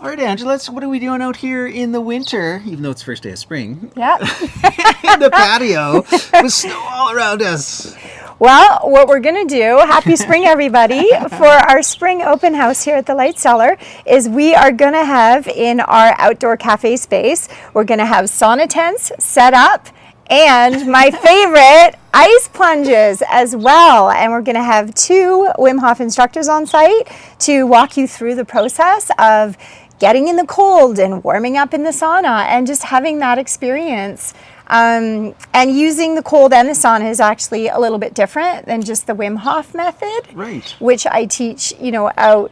All right, Angela, so what are we doing out here in the winter, even though it's first day of spring? Yeah. In the patio with snow all around us. Well, what we're going to do, happy spring everybody, for our spring open house here at the Light Cellar is we are going to have in our outdoor cafe space, we're going to have sauna tents set up and my favorite, ice plunges as well. And we're going to have 2 Wim Hof instructors on site to walk you through the process of getting in the cold and warming up in the sauna and just having that experience. And using the cold and the sauna is actually a little bit different than just the Wim Hof method, right? Which I teach, out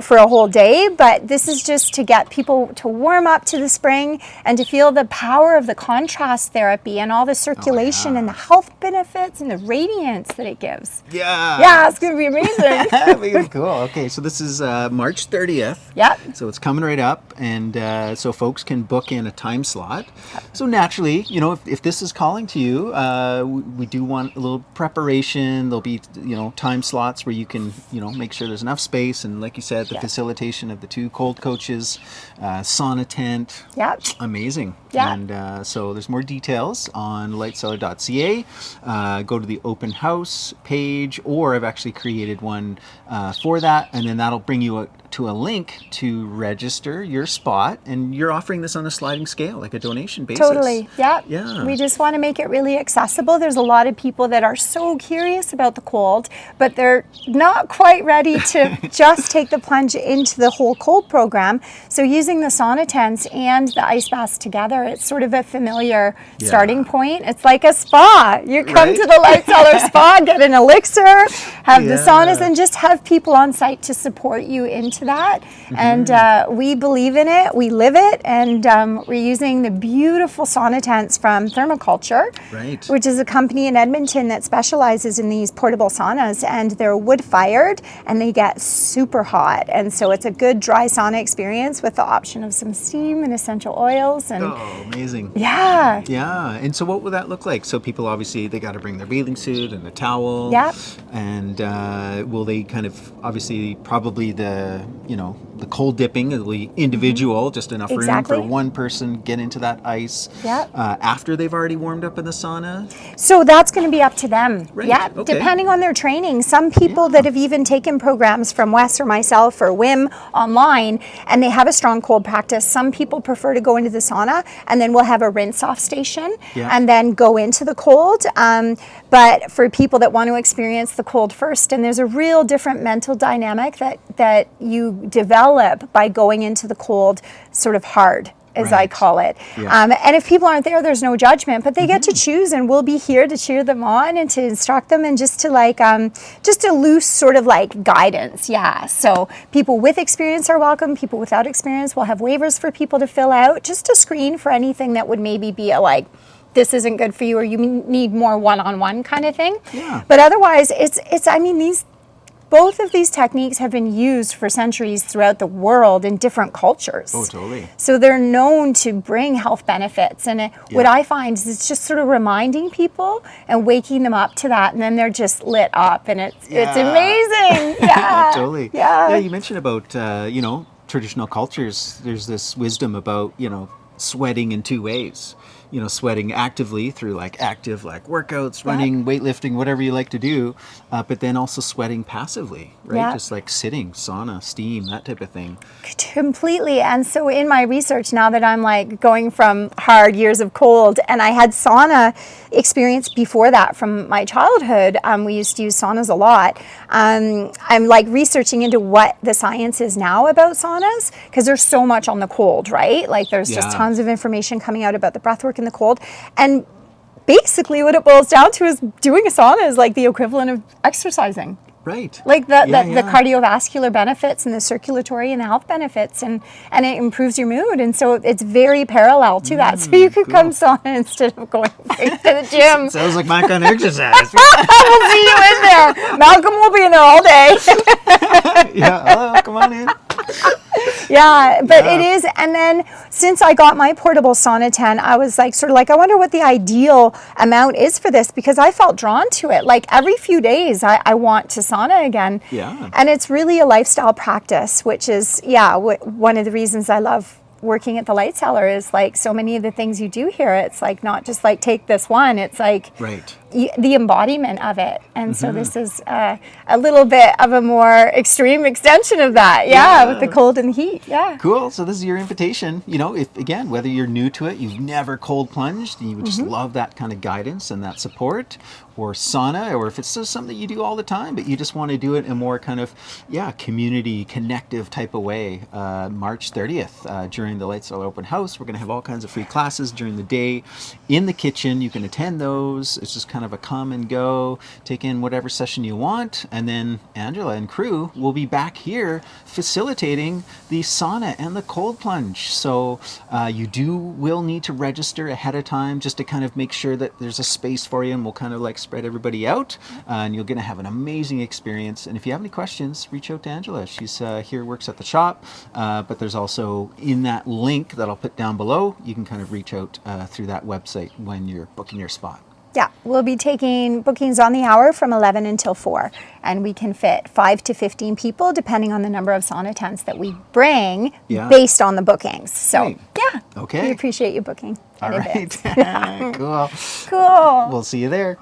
for a whole day, but this is just to get people to warm up to the spring and to feel the power of the contrast therapy and all the circulation and the health benefits and the radiance that it gives. Yeah, it's going to be amazing. Cool. Okay, so this is March 30th. Yep. So it's coming right up, and so folks can book in a time slot. So naturally, if this is calling to you, we do want a little preparation. There'll be, time slots where you can, make sure there's enough space, and like you said, the facilitation of the 2 cold coaches, sauna tent. Yep. Amazing. Yeah. And so there's more details on lightcellar.ca. Go to the open house page, or I've actually created one for that, and then that'll bring you to a link to register your spot, and you're offering this on a sliding scale, like a donation basis. Totally. Yeah. We just want to make it really accessible. There's a lot of people that are so curious about the cold, but they're not quite ready to just take the plunge into the whole cold program. So using the sauna tents and the ice baths together, it's sort of a familiar starting point. It's like a spa. You come to the Light Cellar Spa, get an elixir, have the saunas, and just have people on site to support you into that. And we believe in it, we live it, and we're using the beautiful sauna tents from Thermaculture, which is a company in Edmonton that specializes in these portable saunas, and they're wood fired and they get super hot, and so it's a good dry sauna experience with the option of some steam and essential oils. And amazing. Yeah. And so what would that look like? So people obviously, they got to bring their bathing suit and a towel. And will they kind of, obviously probably the cold dipping, it'll be individual, just enough room for one person get into that ice after they've already warmed up in the sauna? So that's going to be up to them. Depending on their training. Some people that have even taken programs from Wes or myself or Wim online, and they have a strong cold practice. Some people prefer to go into the sauna, and then we'll have a rinse off station and then go into the cold. But for people that want to experience the cold first, and there's a real different mental dynamic that you develop by going into the cold sort of hard, as I call it. And if people aren't there, there's no judgment, but they get to choose, and we'll be here to cheer them on and to instruct them, and just to just a loose sort of like guidance. So people with experience are welcome. People without experience, we'll have waivers for people to fill out, just to screen for anything that would maybe be this isn't good for you, or you need more one-on-one kind of thing. But otherwise, both of these techniques have been used for centuries throughout the world in different cultures. So they're known to bring health benefits. And what I find is it's just sort of reminding people and waking them up to that. And then they're just lit up, and it's amazing. Yeah, you mentioned about, traditional cultures. There's this wisdom about, sweating in 2 ways. Sweating actively through active workouts, running, weightlifting, whatever you like to do, but then also sweating passively, right? Just sitting, sauna, steam, that type of thing. Completely. And so in my research, now that I'm going from hard years of cold, and I had sauna experience before that from my childhood, we used to use saunas a lot. I'm researching into what the science is now about saunas, because there's so much on the cold, right? There's just tons of information coming out about the breathwork in the cold, and basically what it boils down to is doing a sauna is the equivalent of exercising. Right. The cardiovascular benefits and the circulatory and the health benefits, and it improves your mood. And so it's very parallel to that. So you can come sauna instead of going right to the gym. Sounds like my kind of exercise. We'll see you in there. Malcolm will be in there all day. Come on in. Yeah, but it is. And then since I got my portable sauna tent, I was like, sort of like, I wonder what the ideal amount is for this, because I felt drawn to it. Like every few days, I want to sauna again. Yeah. And it's really a lifestyle practice, which is, one of the reasons I love working at the Light Cellar is like so many of the things you do here. It's like not just like take this one. It's like the embodiment of it. And so this is a little bit of a more extreme extension of that. Yeah, with the cold and heat. Yeah. Cool. So this is your invitation. You know, if again, whether you're new to it, you've never cold plunged, and you would just love that kind of guidance and that support, or sauna, or if it's just something that you do all the time, but you just want to do it in a more kind of, community connective type of way. March 30th, during the Light Cellar Open House, we're going to have all kinds of free classes during the day in the kitchen. You can attend those. It's just kind of a come and go, take in whatever session you want. And then Angela and crew will be back here facilitating the sauna and the cold plunge. So you will need to register ahead of time just to kind of make sure that there's a space for you, and we'll kind of like spread everybody out, and you're going to have an amazing experience. And if you have any questions, reach out to Angela. She's here, works at the shop, but there's also in that link that I'll put down below, you can kind of reach out through that website when you're booking your spot. Yeah, we'll be taking bookings on the hour from 11 until 4, and we can fit 5 to 15 people depending on the number of sauna tents that we bring based on the bookings. So, Okay. we appreciate you booking. All right. Cool. Cool. We'll see you there.